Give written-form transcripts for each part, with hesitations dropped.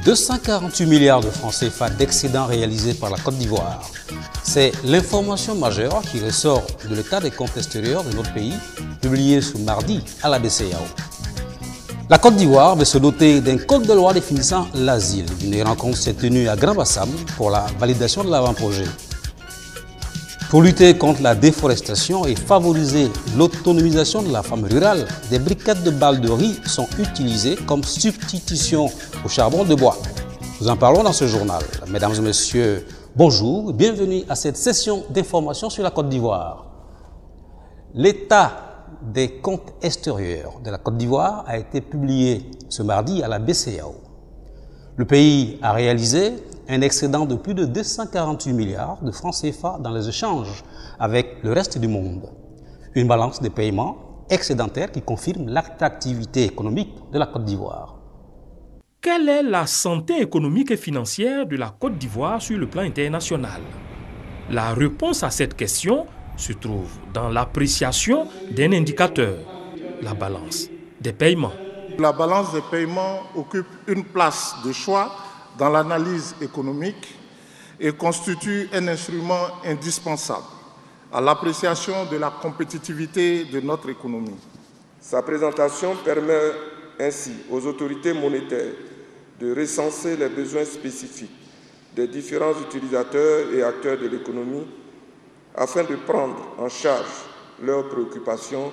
248 milliards de francs CFA d'excédents réalisés par la Côte d'Ivoire. C'est l'information majeure qui ressort de l'état des comptes extérieurs de notre pays, publié ce mardi à la BCEAO. La Côte d'Ivoire veut se doter d'un code de loi définissant l'asile. Une rencontre s'est tenue à Grand-Bassam pour la validation de l'avant-projet. Pour lutter contre la déforestation et favoriser l'autonomisation de la femme rurale, des briquettes de balles de riz sont utilisées comme substitution au charbon de bois. Nous en parlons dans ce journal. Mesdames et messieurs, bonjour, bienvenue à cette session d'information sur la Côte d'Ivoire. L'état des comptes extérieurs de la Côte d'Ivoire a été publié ce mardi à la BCEAO. Le pays a réalisé un excédent de plus de 248 milliards de francs CFA dans les échanges avec le reste du monde. Une balance des paiements excédentaire qui confirme l'attractivité économique de la Côte d'Ivoire. Quelle est la santé économique et financière de la Côte d'Ivoire sur le plan international? La réponse à cette question se trouve dans l'appréciation d'un indicateur, la balance des paiements. La balance des paiements occupe une place de choix dans l'analyse économique et constitue un instrument indispensable à l'appréciation de la compétitivité de notre économie. Sa présentation permet ainsi aux autorités monétaires de recenser les besoins spécifiques des différents utilisateurs et acteurs de l'économie afin de prendre en charge leurs préoccupations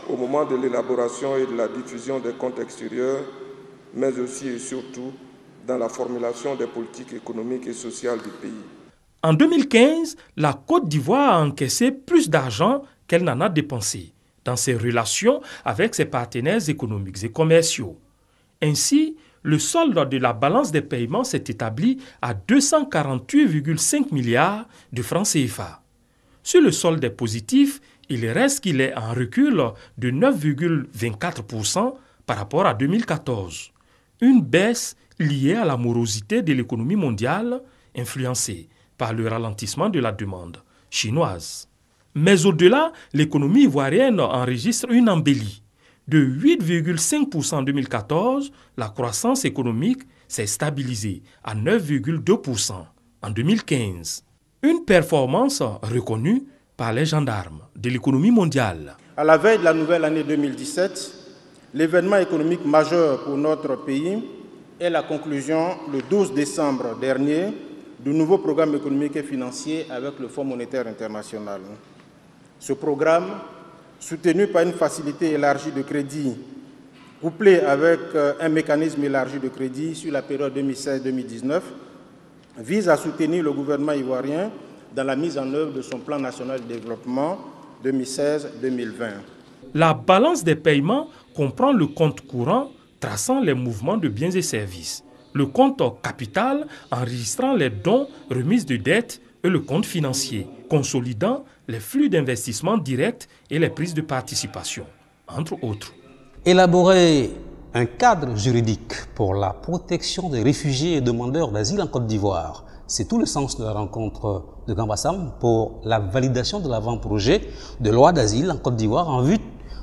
au moment de l'élaboration et de la diffusion des comptes extérieurs, mais aussi et surtout dans la formulation des politiques économiques et sociales du pays. En 2015, la Côte d'Ivoire a encaissé plus d'argent qu'elle n'en a dépensé dans ses relations avec ses partenaires économiques et commerciaux. Ainsi, le solde de la balance des paiements s'est établi à 248,5 milliards de francs CFA. Sur le solde des positifs, il reste qu'il est en recul de 9,24% par rapport à 2014. Une baisse liée à la morosité de l'économie mondiale, influencée par le ralentissement de la demande chinoise. Mais au-delà, l'économie ivoirienne enregistre une embellie. De 8,5% en 2014, la croissance économique s'est stabilisée à 9,2% en 2015. Une performance reconnue par les gendarmes de l'économie mondiale. À la veille de la nouvelle année 2017, l'événement économique majeur pour notre pays est la conclusion, le 12 décembre dernier, du nouveau programme économique et financier avec le Fonds monétaire international. Ce programme, soutenu par une facilité élargie de crédit, couplé avec un mécanisme élargi de crédit sur la période 2016-2019, vise à soutenir le gouvernement ivoirien dans la mise en œuvre de son plan national de développement 2016-2020. La balance des paiements comprend le compte courant traçant les mouvements de biens et services, le compte capital enregistrant les dons, remises de dettes et le compte financier, consolidant les flux d'investissement directs et les prises de participation, entre autres. Élaborer un cadre juridique pour la protection des réfugiés et demandeurs d'asile en Côte d'Ivoire, c'est tout le sens de la rencontre de Grand-Bassam pour la validation de l'avant-projet de loi d'asile en Côte d'Ivoire en vue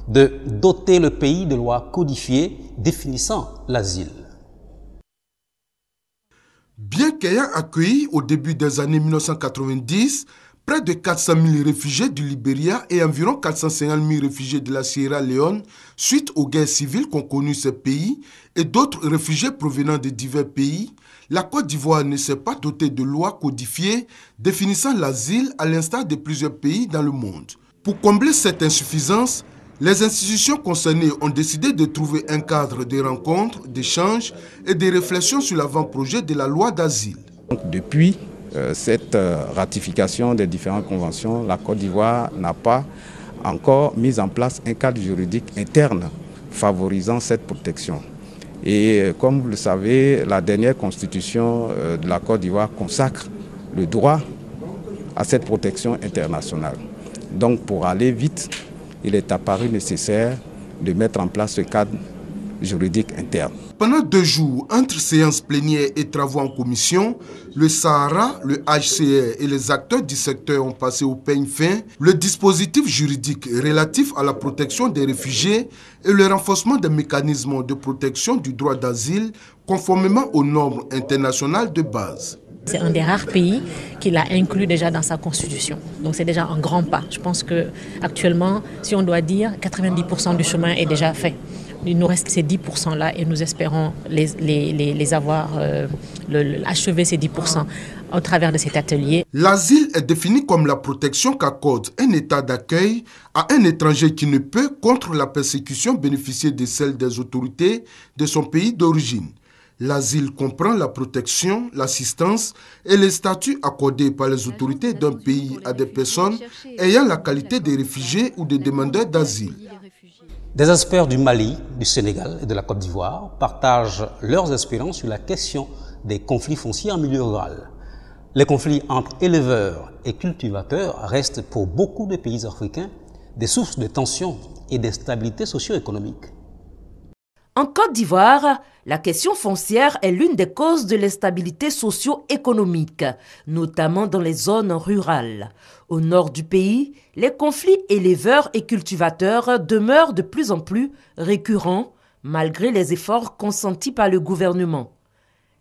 de doter le pays de lois codifiées définissant l'asile. Bien qu'ayant accueilli au début des années 1990 près de 400 000 réfugiés du Libéria et environ 450 000 réfugiés de la Sierra Leone suite aux guerres civiles qu'ont connues ces pays et d'autres réfugiés provenant de divers pays, la Côte d'Ivoire ne s'est pas dotée de lois codifiées définissant l'asile à l'instar de plusieurs pays dans le monde. Pour combler cette insuffisance, les institutions concernées ont décidé de trouver un cadre de rencontres, d'échanges et de réflexions sur l'avant-projet de la loi d'asile. Depuis cette ratification des différentes conventions, la Côte d'Ivoire n'a pas encore mis en place un cadre juridique interne favorisant cette protection. Et comme vous le savez, la dernière constitution de la Côte d'Ivoire consacre le droit à cette protection internationale. Donc pour aller vite, il est apparu nécessaire de mettre en place ce cadre juridique interne. Pendant 2 jours, entre séances plénières et travaux en commission, le Sahara, le HCR et les acteurs du secteur ont passé au peigne fin le dispositif juridique relatif à la protection des réfugiés et le renforcement des mécanismes de protection du droit d'asile conformément aux normes internationales de base. C'est un des rares pays qui l'a inclus déjà dans sa constitution. Donc c'est déjà un grand pas. Je pense qu'actuellement, si on doit dire, 90% du chemin est déjà fait. Il nous reste ces 10%-là et nous espérons les avoir, achever ces 10% au travers de cet atelier. L'asile est défini comme la protection qu'accorde un état d'accueil à un étranger qui ne peut, contre la persécution, bénéficier de celle des autorités de son pays d'origine. L'asile comprend la protection, l'assistance et les statuts accordés par les autorités d'un pays à des personnes ayant la qualité de réfugiés ou de demandeurs d'asile. Des experts du Mali, du Sénégal et de la Côte d'Ivoire partagent leurs expériences sur la question des conflits fonciers en milieu rural. Les conflits entre éleveurs et cultivateurs restent pour beaucoup de pays africains des sources de tensions et d'instabilité socio-économique. En Côte d'Ivoire, la question foncière est l'une des causes de l'instabilité socio-économique, notamment dans les zones rurales. Au nord du pays, les conflits éleveurs et cultivateurs demeurent de plus en plus récurrents, malgré les efforts consentis par le gouvernement.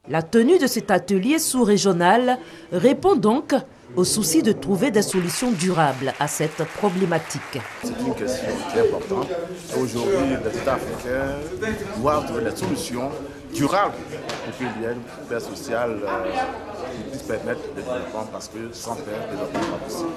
La tenue de cet atelier sous-régional répond donc au souci de trouver des solutions durables à cette problématique. C'est une question qui est importante. Aujourd'hui, les États africains doivent trouver des solutions durables pour qu'il y ait une paix sociale qui puisse permettre le développement, parce que sans paix, le développement n'est pas possible.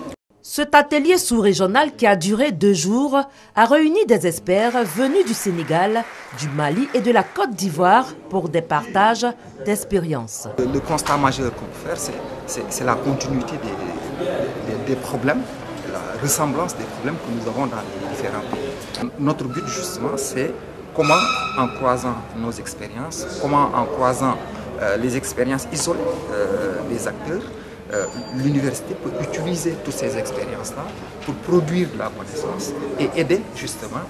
Cet atelier sous-régional qui a duré 2 jours a réuni des experts venus du Sénégal, du Mali et de la Côte d'Ivoire pour des partages d'expériences. Le constat majeur qu'on peut faire, c'est la continuité des problèmes, la ressemblance des problèmes que nous avons dans les différents pays. Notre but justement, c'est comment, en croisant nos expériences, comment en croisant les expériences isolées des acteurs, l'université peut utiliser toutes ces expériences-là pour produire de la connaissance et aider justement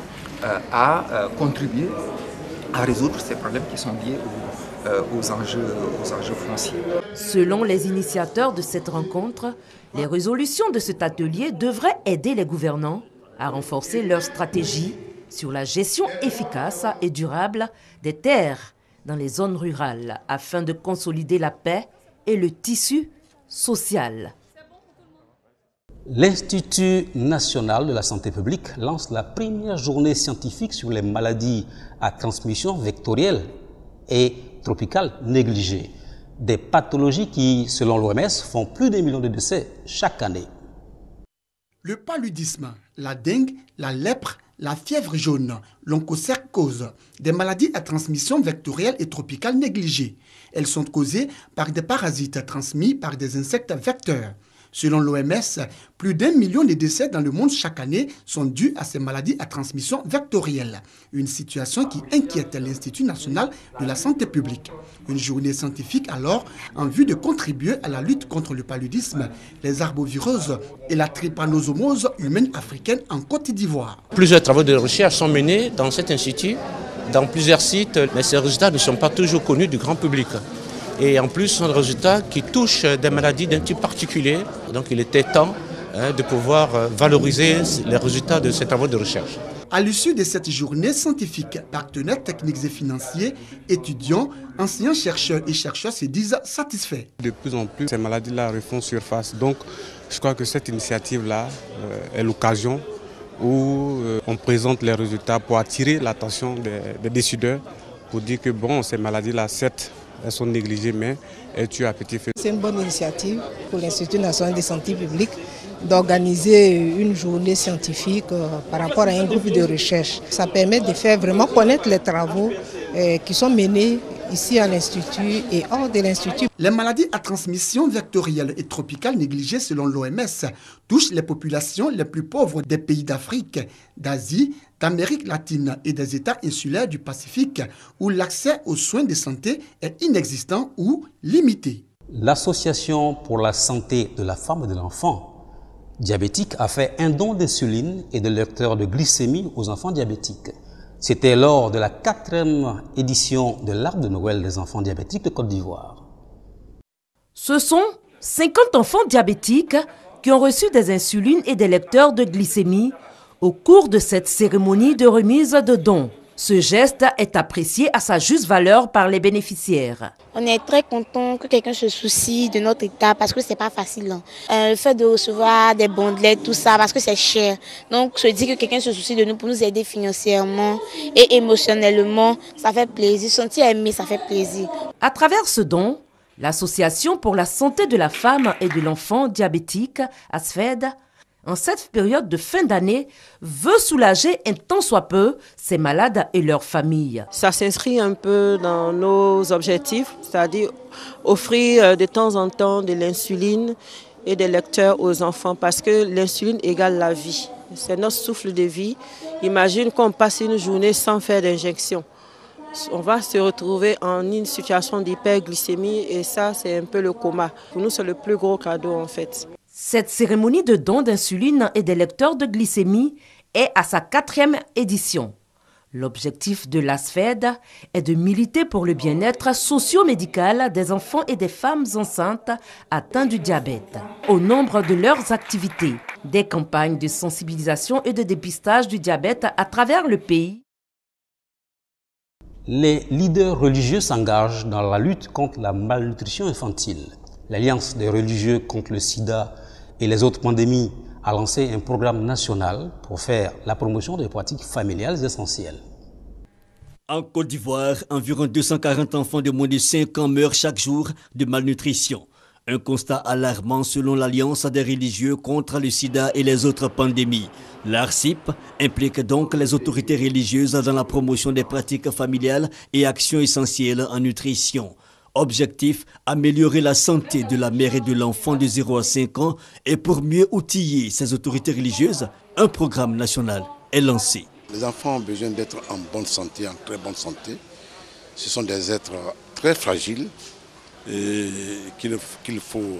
à contribuer à résoudre ces problèmes qui sont liés aux enjeux fonciers. Selon les initiateurs de cette rencontre, les résolutions de cet atelier devraient aider les gouvernants à renforcer leur stratégie sur la gestion efficace et durable des terres dans les zones rurales afin de consolider la paix et le tissu social. L'Institut national de la santé publique lance la première journée scientifique sur les maladies à transmission vectorielle et tropicale négligée. Des pathologies qui, selon l'OMS, font plus d'1 million de décès chaque année. Le paludisme, la dengue, la lèpre, la fièvre jaune, l'onchocercose, des maladies à transmission vectorielle et tropicale négligées. Elles sont causées par des parasites transmis par des insectes vecteurs. Selon l'OMS, plus d'1 million de décès dans le monde chaque année sont dus à ces maladies à transmission vectorielle. Une situation qui inquiète l'Institut national de la santé publique. Une journée scientifique alors en vue de contribuer à la lutte contre le paludisme, les arboviroses et la trypanosomose humaine africaine en Côte d'Ivoire. Plusieurs travaux de recherche sont menés dans cet institut, dans plusieurs sites, mais ces résultats ne sont pas toujours connus du grand public. Et en plus, ce sont des résultats qui touchent des maladies d'un type particulier. Donc il était temps de pouvoir valoriser les résultats de ces travaux de recherche. À l'issue de cette journée scientifique, partenaires techniques et financiers, étudiants, enseignants, chercheurs et chercheurs se disent satisfaits. De plus en plus, ces maladies-là refont surface. Donc je crois que cette initiative-là est l'occasion où on présente les résultats pour attirer l'attention des décideurs, pour dire que bon, ces maladies-là, certes, elles sont négligées, mais elles tuent à petit feu. C'est une bonne initiative pour l'Institut national de santé publique d'organiser une journée scientifique par rapport à un groupe de recherche. Ça permet de faire vraiment connaître les travaux qui sont menés ici à l'Institut et hors de l'Institut. Les maladies à transmission vectorielle et tropicale négligées selon l'OMS touchent les populations les plus pauvres des pays d'Afrique, d'Asie, d'Amérique latine et des États insulaires du Pacifique, où l'accès aux soins de santé est inexistant ou limité. L'Association pour la santé de la femme et de l'enfant diabétique a fait un don d'insuline et de lecteurs de glycémie aux enfants diabétiques. C'était lors de la 4e édition de l'Arbre de Noël des enfants diabétiques de Côte d'Ivoire. Ce sont 50 enfants diabétiques qui ont reçu des insulines et des lecteurs de glycémie au cours de cette cérémonie de remise de dons. Ce geste est apprécié à sa juste valeur par les bénéficiaires. On est très content que quelqu'un se soucie de notre état parce que c'est pas facile. Le fait de recevoir des bandelettes, tout ça, parce que c'est cher. Donc, se dire que quelqu'un se soucie de nous pour nous aider financièrement et émotionnellement, ça fait plaisir. Sentir aimé, ça fait plaisir. À travers ce don, l'Association pour la santé de la femme et de l'enfant diabétique, ASFED, en cette période de fin d'année, veut soulager un tant soit peu ces malades et leurs familles. Ça s'inscrit un peu dans nos objectifs, c'est-à-dire offrir de temps en temps de l'insuline et des lecteurs aux enfants parce que l'insuline égale la vie. C'est notre souffle de vie. Imagine qu'on passe une journée sans faire d'injection. On va se retrouver en une situation d'hyperglycémie et ça, c'est un peu le coma. Pour nous, c'est le plus gros cadeau en fait. Cette cérémonie de don d'insuline et des lecteurs de glycémie est à sa 4e édition. L'objectif de l'ASFED est de militer pour le bien-être socio-médical des enfants et des femmes enceintes atteintes du diabète. Au nombre de leurs activités, des campagnes de sensibilisation et de dépistage du diabète à travers le pays. Les leaders religieux s'engagent dans la lutte contre la malnutrition infantile. L'Alliance des religieux contre le sida et les autres pandémies a lancé un programme national pour faire la promotion des pratiques familiales essentielles. En Côte d'Ivoire, environ 240 enfants de moins de 5 ans meurent chaque jour de malnutrition. Un constat alarmant selon l'Alliance des religieux contre le sida et les autres pandémies. L'ARCIP implique donc les autorités religieuses dans la promotion des pratiques familiales et actions essentielles en nutrition. Objectif, améliorer la santé de la mère et de l'enfant de 0 à 5 ans et pour mieux outiller ces autorités religieuses, un programme national est lancé. Les enfants ont besoin d'être en bonne santé, en très bonne santé. Ce sont des êtres très fragiles qu'il faut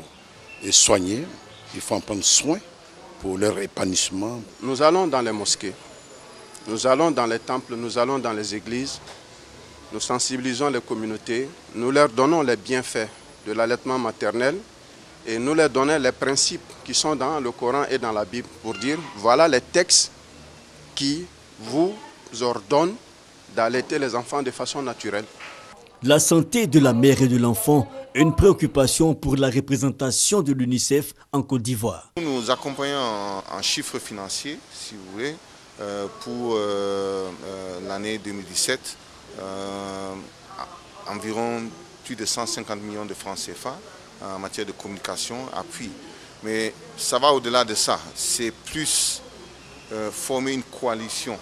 soigner, il faut en prendre soin pour leur épanouissement. Nous allons dans les mosquées, nous allons dans les temples, nous allons dans les églises. Nous sensibilisons les communautés, nous leur donnons les bienfaits de l'allaitement maternel et nous leur donnons les principes qui sont dans le Coran et dans la Bible pour dire voilà les textes qui vous ordonnent d'allaiter les enfants de façon naturelle. La santé de la mère et de l'enfant, une préoccupation pour la représentation de l'UNICEF en Côte d'Ivoire. Nous accompagnons en chiffres financiers, si vous voulez, pour l'année 2017. Environ plus de 150 millions de francs CFA en matière de communication, appui. Mais ça va au-delà de ça. C'est plus former une coalition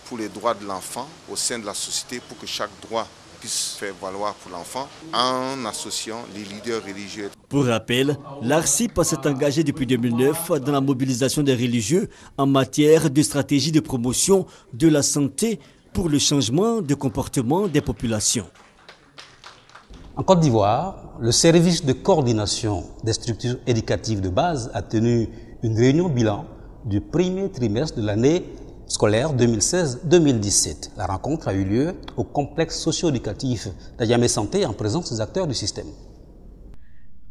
pour les droits de l'enfant au sein de la société pour que chaque droit puisse faire valoir pour l'enfant en associant les leaders religieux. Pour rappel, l'ARCIP s'est engagé depuis 2009 dans la mobilisation des religieux en matière de stratégie de promotion de la santé pour le changement de comportement des populations. En Côte d'Ivoire, le service de coordination des structures éducatives de base a tenu une réunion bilan du premier trimestre de l'année scolaire 2016-2017. La rencontre a eu lieu au complexe socio-éducatif d'Adjamé Santé en présence des acteurs du système.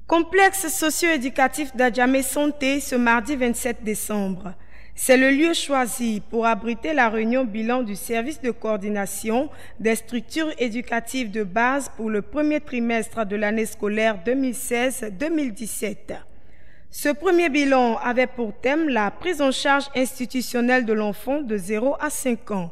Complexe socio-éducatif d'Adjamé Santé ce mardi 27 décembre. C'est le lieu choisi pour abriter la réunion bilan du service de coordination des structures éducatives de base pour le premier trimestre de l'année scolaire 2016-2017. Ce premier bilan avait pour thème la prise en charge institutionnelle de l'enfant de 0 à 5 ans.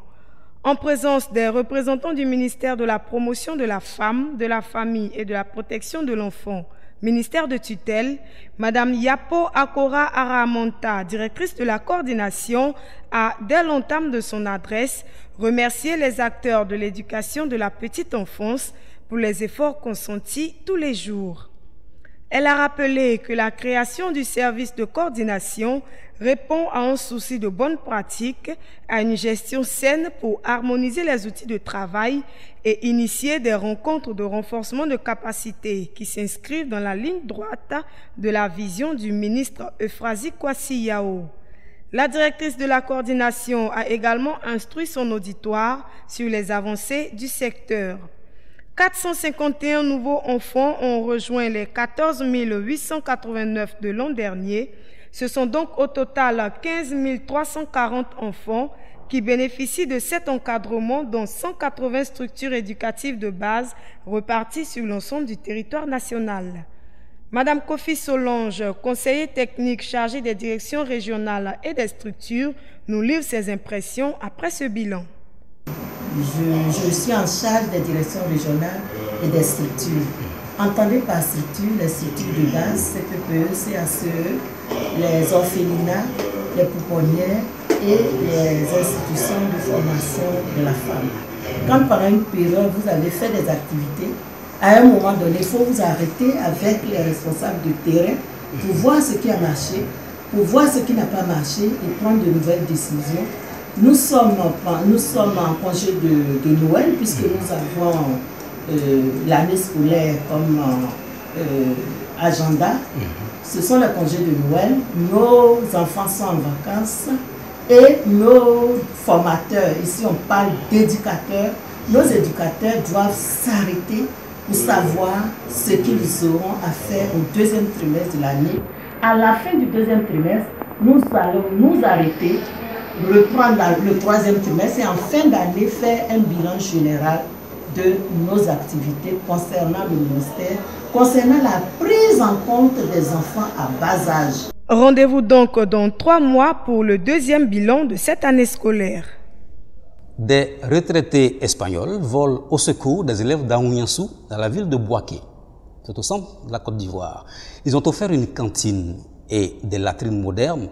En présence des représentants du ministère de la Promotion de la Femme, de la Famille et de la Protection de l'Enfant, ministère de tutelle, Madame Yapo Akora Aramonta, directrice de la coordination, a, dès l'entame de son adresse, remercié les acteurs de l'éducation de la petite enfance pour les efforts consentis tous les jours. Elle a rappelé que la création du service de coordination répond à un souci de bonne pratique, à une gestion saine pour harmoniser les outils de travail et initier des rencontres de renforcement de capacités qui s'inscrivent dans la ligne droite de la vision du ministre Euphrasie Kwasi Yao. La directrice de la coordination a également instruit son auditoire sur les avancées du secteur. 451 nouveaux enfants ont rejoint les 14 889 de l'an dernier. Ce sont donc au total 15 340 enfants qui bénéficient de cet encadrement dans 180 structures éducatives de base reparties sur l'ensemble du territoire national. Madame Kofi Solange, conseiller technique chargé des directions régionales et des structures, nous livre ses impressions après ce bilan. Je suis en charge des directions régionales et des structures. Entendez par structure les structures de base, CPPE, CACE, les orphelinats, les pouponnières et les institutions de formation de la femme. Quand pendant une période vous avez fait des activités, à un moment donné, il faut vous arrêter avec les responsables de terrain pour voir ce qui a marché, pour voir ce qui n'a pas marché et prendre de nouvelles décisions. Nous sommes en congé de Noël puisque nous avons l'année scolaire comme agenda. Ce sont les congés de Noël. Nos enfants sont en vacances et nos formateurs, ici on parle d'éducateurs, nos éducateurs doivent s'arrêter pour savoir ce qu'ils auront à faire au deuxième trimestre de l'année. À la fin du deuxième trimestre, nous allons nous arrêter, reprendre le troisième trimestre et en fin d'année faire un bilan général de nos activités concernant le ministère, concernant la prise en compte des enfants à bas âge. Rendez-vous donc dans 3 mois pour le deuxième bilan de cette année scolaire. Des retraités espagnols volent au secours des élèves d'Aouniansou dans la ville de Bouaké. C'est au centre de la Côte d'Ivoire. Ils ont offert une cantine et des latrines modernes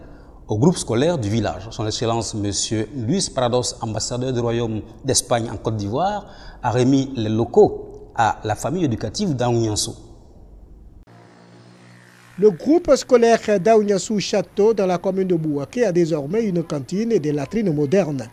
au groupe scolaire du village. Son Excellence M. Luis Prados, ambassadeur du Royaume d'Espagne en Côte d'Ivoire, a remis les locaux à la famille éducative d'Aouniansou. Le groupe scolaire d'Aouniansou-Château dans la commune de Bouaké a désormais une cantine et des latrines modernes,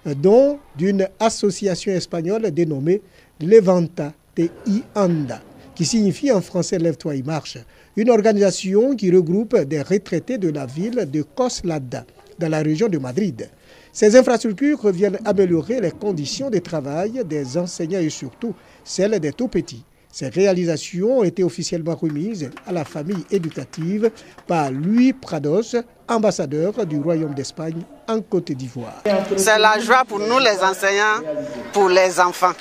dont d'une association espagnole dénommée Levanta de Anda, qui signifie en français « Lève-toi et marche », une organisation qui regroupe des retraités de la ville de Coslada, dans la région de Madrid. Ces infrastructures viennent améliorer les conditions de travail des enseignants et surtout celles des tout-petits. Ces réalisations ont été officiellement remises à la famille éducative par Luis Prados, ambassadeur du Royaume d'Espagne en Côte d'Ivoire. C'est la joie pour nous les enseignants, pour les enfants.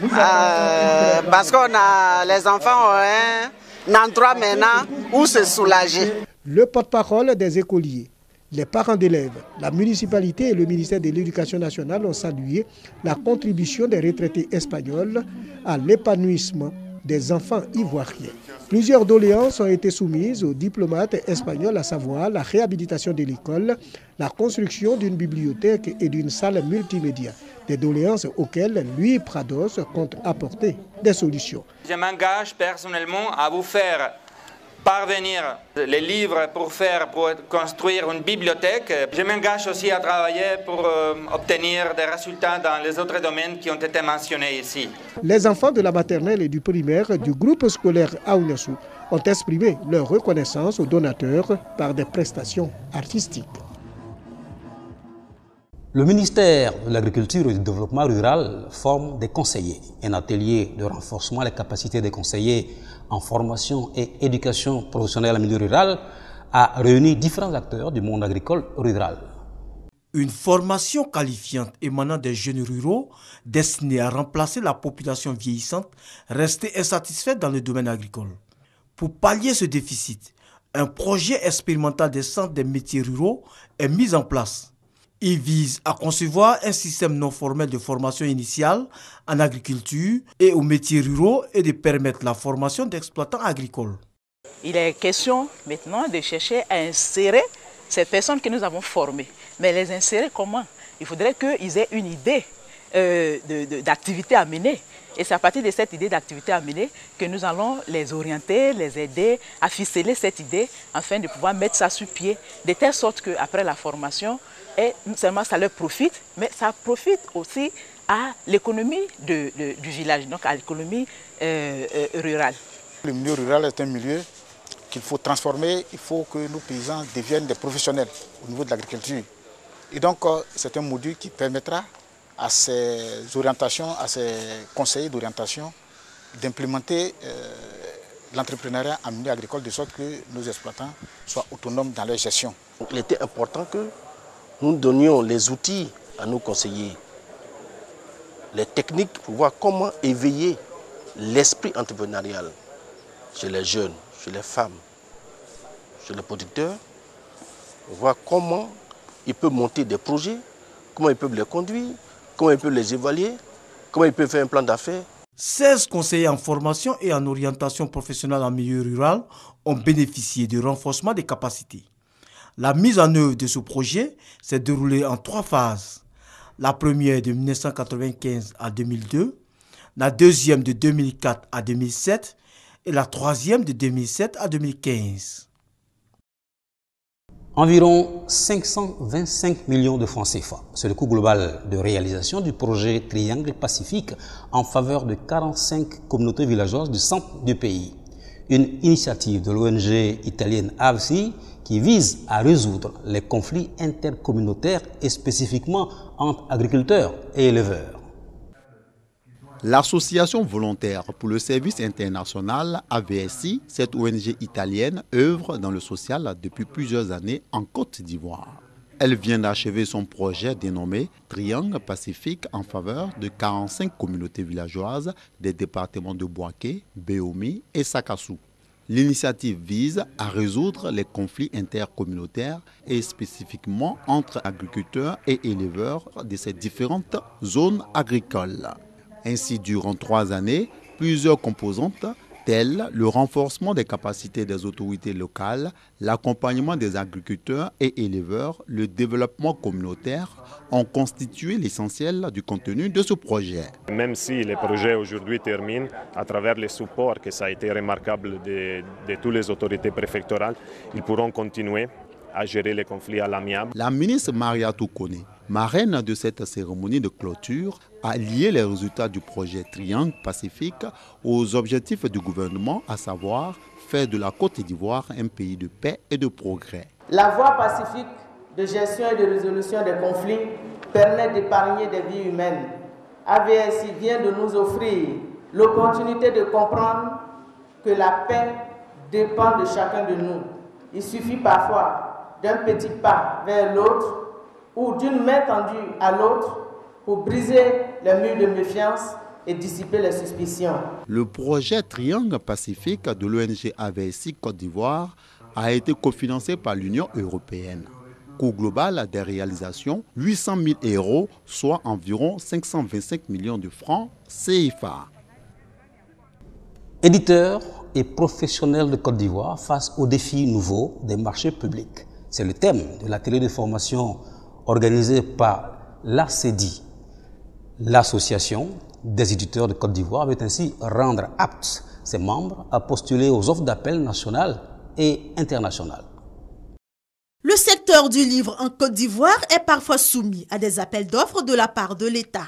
Parce que les enfants ont un endroit maintenant où se soulager. Le porte-parole des écoliers, les parents d'élèves, la municipalité et le ministère de l'Éducation nationale ont salué la contribution des retraités espagnols à l'épanouissement des enfants ivoiriens. Plusieurs doléances ont été soumises aux diplomates espagnols, à savoir la réhabilitation de l'école, la construction d'une bibliothèque et d'une salle multimédia. Des doléances auxquelles Luis Prados compte apporter des solutions. Je m'engage personnellement à vous faire parvenir les livres pour construire une bibliothèque. Je m'engage aussi à travailler pour obtenir des résultats dans les autres domaines qui ont été mentionnés ici. Les enfants de la maternelle et du primaire du groupe scolaire Aouniansou ont exprimé leur reconnaissance aux donateurs par des prestations artistiques. Le ministère de l'Agriculture et du Développement rural forme des conseillers. Un atelier de renforcement des capacités des conseillers en formation et éducation professionnelle en milieu rural a réuni différents acteurs du monde agricole rural. Une formation qualifiante émanant des jeunes ruraux destinée à remplacer la population vieillissante restée insatisfaite dans le domaine agricole. Pour pallier ce déficit, un projet expérimental des centres des métiers ruraux est mis en place. Il vise à concevoir un système non formel de formation initiale en agriculture et aux métiers ruraux et de permettre la formation d'exploitants agricoles. Il est question maintenant de chercher à insérer ces personnes que nous avons formées. Mais les insérer comment? Il faudrait qu'ils aient une idée d'activité à mener. Et c'est à partir de cette idée d'activité à mener que nous allons les orienter, les aider à ficeler cette idée afin de pouvoir mettre ça sur pied, de telle sorte qu'après la formation, et non seulement ça leur profite, mais ça profite aussi à l'économie du village, donc à l'économie rurale. Le milieu rural est un milieu qu'il faut transformer, il faut que nos paysans deviennent des professionnels au niveau de l'agriculture. Et donc, c'est un module qui permettra à ces orientations, à ces conseillers d'orientation, d'implémenter l'entrepreneuriat en milieu agricole de sorte que nos exploitants soient autonomes dans leur gestion. Donc, il était important que nous donnions les outils à nos conseillers, les techniques pour voir comment éveiller l'esprit entrepreneurial chez les jeunes, chez les femmes, chez les producteurs, voir comment ils peuvent monter des projets, comment ils peuvent les conduire, comment ils peuvent les évaluer, comment ils peuvent faire un plan d'affaires. 16 conseillers en formation et en orientation professionnelle en milieu rural ont bénéficié du renforcement des capacités. La mise en œuvre de ce projet s'est déroulée en 3 phases. La première de 1995 à 2002, la deuxième de 2004 à 2007 et la troisième de 2007 à 2015. Environ 525 millions de francs CFA. C'est le coût global de réalisation du projet Triangle Pacifique en faveur de 45 communautés villageoises du centre du pays. Une initiative de l'ONG italienne AVSI qui vise à résoudre les conflits intercommunautaires et spécifiquement entre agriculteurs et éleveurs. L'association volontaire pour le service international AVSI, cette ONG italienne, œuvre dans le social depuis plusieurs années en Côte d'Ivoire. Elle vient d'achever son projet dénommé Triangle Pacifique en faveur de 45 communautés villageoises des départements de Bouaké, Béomi et Sakassou. L'initiative vise à résoudre les conflits intercommunautaires et spécifiquement entre agriculteurs et éleveurs de ces différentes zones agricoles. Ainsi, durant 3 années, plusieurs composantes, telles le renforcement des capacités des autorités locales, l'accompagnement des agriculteurs et éleveurs, le développement communautaire, ont constitué l'essentiel du contenu de ce projet. Même si le projet aujourd'hui termine, à travers le support que ça a été remarquable de toutes les autorités préfectorales, ils pourront continuer à gérer les conflits à l'amiable. La ministre Mariatou Kone, marraine de cette cérémonie de clôture, a lié les résultats du projet Triangle Pacifique aux objectifs du gouvernement, à savoir faire de la Côte d'Ivoire un pays de paix et de progrès. La voie pacifique de gestion et de résolution des conflits permet d'épargner des vies humaines. AVSI vient de nous offrir l'opportunité de comprendre que la paix dépend de chacun de nous. Il suffit parfois d'un petit pas vers l'autre ou d'une main tendue à l'autre pour briser les murs de méfiance et dissiper les suspicions. Le projet Triangle Pacifique de l'ONG AVSI Côte d'Ivoire a été cofinancé par l'Union européenne. Coût global des réalisations, 800 000 €, soit environ 525 millions de francs CFA. Éditeurs et professionnels de Côte d'Ivoire face aux défis nouveaux des marchés publics. C'est le thème de l'atelier de formation organisé par l'ACEDI. L'association des éditeurs de Côte d'Ivoire veut ainsi rendre aptes ses membres à postuler aux offres d'appel nationales et internationales. Le secteur du livre en Côte d'Ivoire est parfois soumis à des appels d'offres de la part de l'État.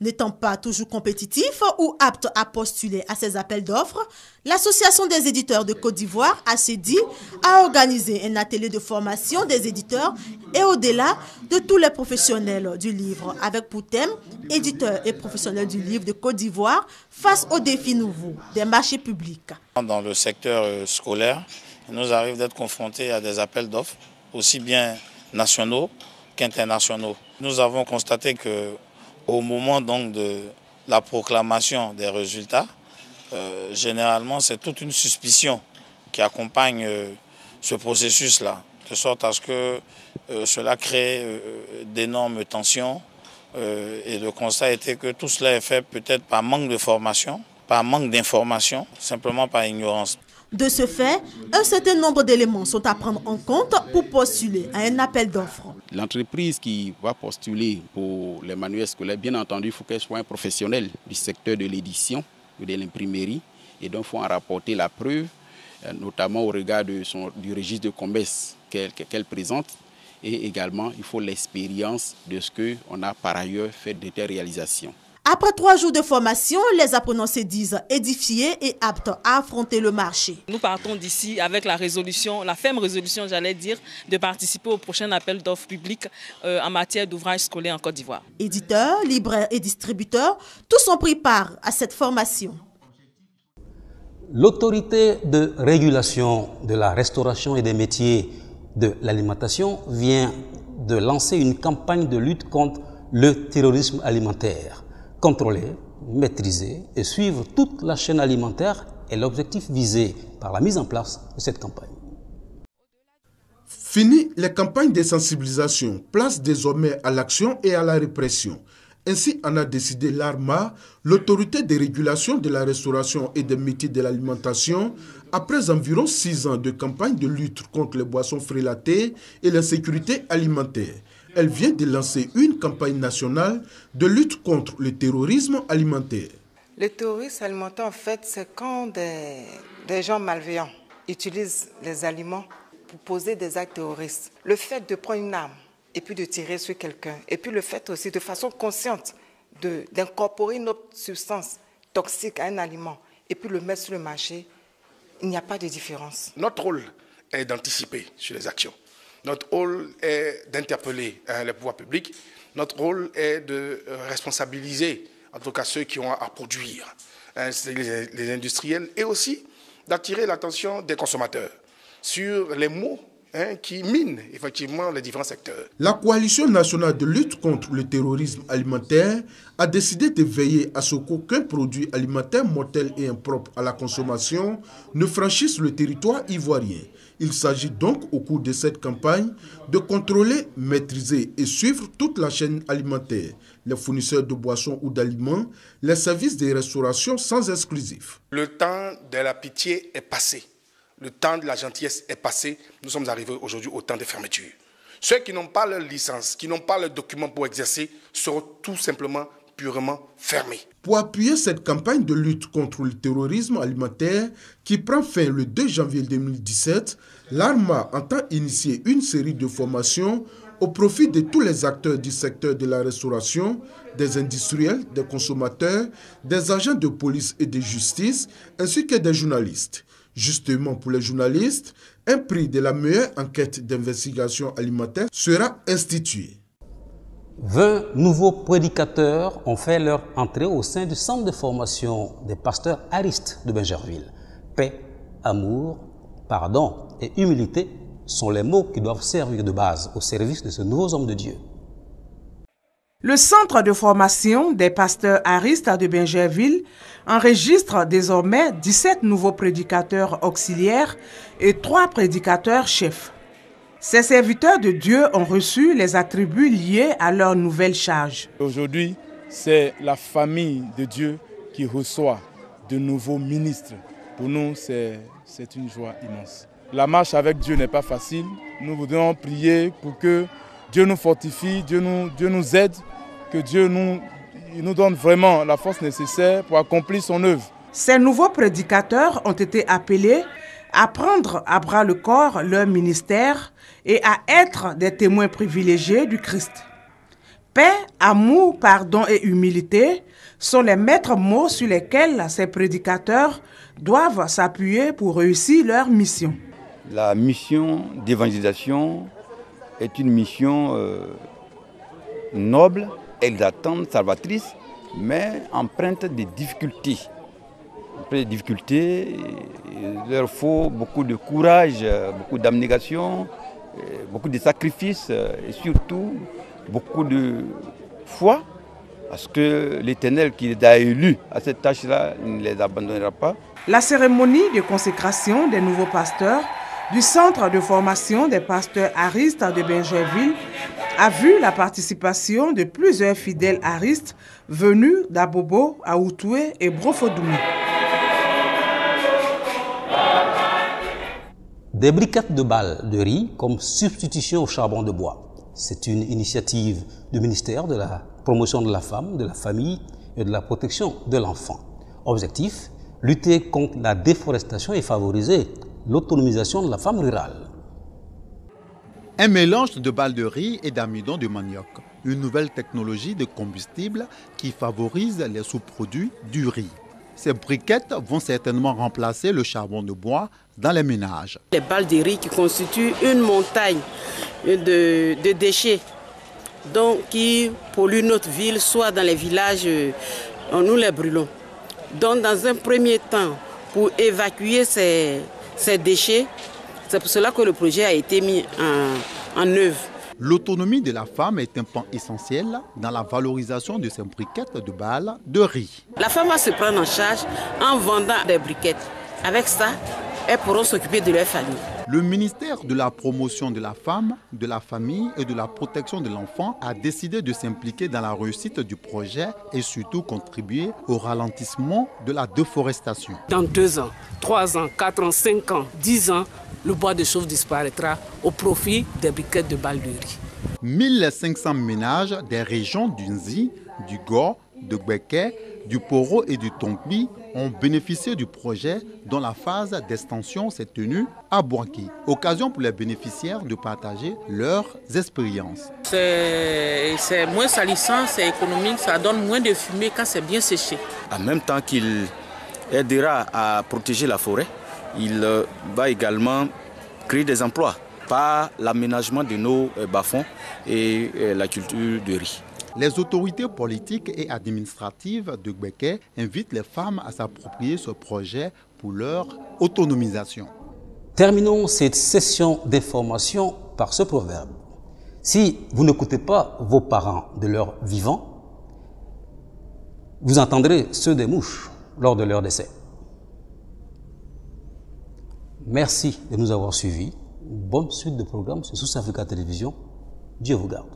N'étant pas toujours compétitif ou apte à postuler à ces appels d'offres, l'Association des éditeurs de Côte d'Ivoire, ACEDI, a organisé un atelier de formation des éditeurs et au-delà de tous les professionnels du livre, avec pour thème « Éditeurs et professionnels du livre de Côte d'Ivoire face aux défis nouveaux des marchés publics ». Dans le secteur scolaire, il nous arrive d'être confrontés à des appels d'offres, aussi bien nationaux qu'internationaux. Nous avons constaté que au moment donc de la proclamation des résultats, généralement c'est toute une suspicion qui accompagne ce processus-là, de sorte à ce que cela crée d'énormes tensions et le constat était que tout cela est fait peut-être par manque de formation, par manque d'information, simplement par ignorance. De ce fait, un certain nombre d'éléments sont à prendre en compte pour postuler à un appel d'offres. L'entreprise qui va postuler pour les manuels scolaires, bien entendu, il faut qu'elle soit un professionnel du secteur de l'édition ou de l'imprimerie. Et donc, il faut en rapporter la preuve, notamment au regard du registre de commerce qu'elle présente. Et également, il faut l'expérience de ce qu'on a par ailleurs fait de telles réalisations. Après 3 jours de formation, les apprenants se disent édifiés et aptes à affronter le marché. Nous partons d'ici avec la ferme résolution, j'allais dire, de participer au prochain appel d'offres publics en matière d'ouvrages scolaires en Côte d'Ivoire. Éditeurs, libraires et distributeurs, tous ont pris part à cette formation. L'autorité de régulation de la restauration et des métiers de l'alimentation vient de lancer une campagne de lutte contre le terrorisme alimentaire. Contrôler, maîtriser et suivre toute la chaîne alimentaire est l'objectif visé par la mise en place de cette campagne. Fini les campagnes de sensibilisation, place désormais à l'action et à la répression. Ainsi en a décidé l'ARMA, l'autorité de régulation de la restauration et des métiers de l'alimentation, après environ 6 ans de campagne de lutte contre les boissons frélatées et l'insécurité alimentaire. Elle vient de lancer une campagne nationale de lutte contre le terrorisme alimentaire. Le terrorisme alimentaire, en fait, c'est quand des gens malveillants utilisent les aliments pour poser des actes terroristes. Le fait de prendre une arme et puis de tirer sur quelqu'un, et puis le fait aussi de façon consciente d'incorporer une autre substance toxique à un aliment et puis le mettre sur le marché, il n'y a pas de différence. Notre rôle est d'anticiper sur les actions. Notre rôle est d'interpeller les pouvoirs publics. Notre rôle est de responsabiliser, en tout cas ceux qui ont à produire, les industriels, et aussi d'attirer l'attention des consommateurs sur les maux qui minent effectivement les différents secteurs. La coalition nationale de lutte contre le terrorisme alimentaire a décidé de veiller à ce qu'aucun produit alimentaire mortel et impropre à la consommation ne franchisse le territoire ivoirien. Il s'agit donc au cours de cette campagne de contrôler, maîtriser et suivre toute la chaîne alimentaire, les fournisseurs de boissons ou d'aliments, les services de restauration sans exclusif. Le temps de la pitié est passé. Le temps de la gentillesse est passé. Nous sommes arrivés aujourd'hui au temps de fermeture. Ceux qui n'ont pas leur licence, qui n'ont pas le document pour exercer, seront tout simplement purement fermés. Pour appuyer cette campagne de lutte contre le terrorisme alimentaire qui prend fin le 2 janvier 2017, l'ARMA entend initier une série de formations au profit de tous les acteurs du secteur de la restauration, des industriels, des consommateurs, des agents de police et de justice, ainsi que des journalistes. Justement, pour les journalistes, un prix de la meilleure enquête d'investigation alimentaire sera institué. 20 nouveaux prédicateurs ont fait leur entrée au sein du centre de formation des pasteurs Ariste de Bingerville. Paix, amour, pardon et humilité sont les mots qui doivent servir de base au service de ce nouveau homme de Dieu. Le centre de formation des pasteurs Ariste de Bingerville enregistre désormais 17 nouveaux prédicateurs auxiliaires et 3 prédicateurs chefs. Ces serviteurs de Dieu ont reçu les attributs liés à leur nouvelle charge. Aujourd'hui, c'est la famille de Dieu qui reçoit de nouveaux ministres. Pour nous, c'est une joie immense. La marche avec Dieu n'est pas facile. Nous voudrions prier pour que Dieu nous fortifie, Dieu nous aide, que Dieu nous donne vraiment la force nécessaire pour accomplir son œuvre. Ces nouveaux prédicateurs ont été appelés à prendre à bras le corps leur ministère et à être des témoins privilégiés du Christ. Paix, amour, pardon et humilité sont les maîtres mots sur lesquels ces prédicateurs doivent s'appuyer pour réussir leur mission. La mission d'évangélisation est une mission noble, exaltante, salvatrice, mais empreinte de difficultés. Il leur faut beaucoup de courage, beaucoup d'abnégation, beaucoup de sacrifices et surtout beaucoup de foi, parce que l'Éternel qui les a élus à cette tâche-là ne les abandonnera pas. La cérémonie de consécration des nouveaux pasteurs du centre de formation des pasteurs Ariste de Bingerville a vu la participation de plusieurs fidèles aristes venus d'Abobo, Aoutoué et Brofodoumi. Des briquettes de balles de riz comme substitution au charbon de bois. C'est une initiative du ministère de la promotion de la femme, de la famille et de la protection de l'enfant. Objectif, lutter contre la déforestation et favoriser l'autonomisation de la femme rurale. Un mélange de balles de riz et d'amidon de manioc. Une nouvelle technologie de combustible qui favorise les sous-produits du riz. Ces briquettes vont certainement remplacer le charbon de bois dans les ménages. Les balles de riz qui constituent une montagne de déchets donc, qui polluent notre ville, soit dans les villages, nous les brûlons. Donc dans un premier temps, pour évacuer ces déchets, c'est pour cela que le projet a été mis en œuvre. L'autonomie de la femme est un pan essentiel dans la valorisation de ces briquettes de balles de riz. La femme va se prendre en charge en vendant des briquettes. Avec ça, elles pourront s'occuper de leur famille. Le ministère de la promotion de la femme, de la famille et de la protection de l'enfant a décidé de s'impliquer dans la réussite du projet et surtout contribuer au ralentissement de la déforestation. Dans 2 ans, 3 ans, 4 ans, 5 ans, 10 ans, le bois de chauffe disparaîtra au profit des briquettes de balles de riz. 1500 ménages des régions du Nzi, du Go, de Gbeke, du Poro et du Tongbi ont bénéficié du projet dont la phase d'extension s'est tenue à Bouaki. Occasion pour les bénéficiaires de partager leurs expériences. C'est moins salissant, c'est économique, ça donne moins de fumée quand c'est bien séché. En même temps qu'il aidera à protéger la forêt, il va également créer des emplois par l'aménagement de nos bas-fonds et la culture de riz. Les autorités politiques et administratives de Gbeke invitent les femmes à s'approprier ce projet pour leur autonomisation. Terminons cette session d'information par ce proverbe. Si vous n'écoutez pas vos parents de leur vivant, vous entendrez ceux des mouches lors de leur décès. Merci de nous avoir suivis. Bonne suite de programmes sur Sous Africa Télévision. Dieu vous garde.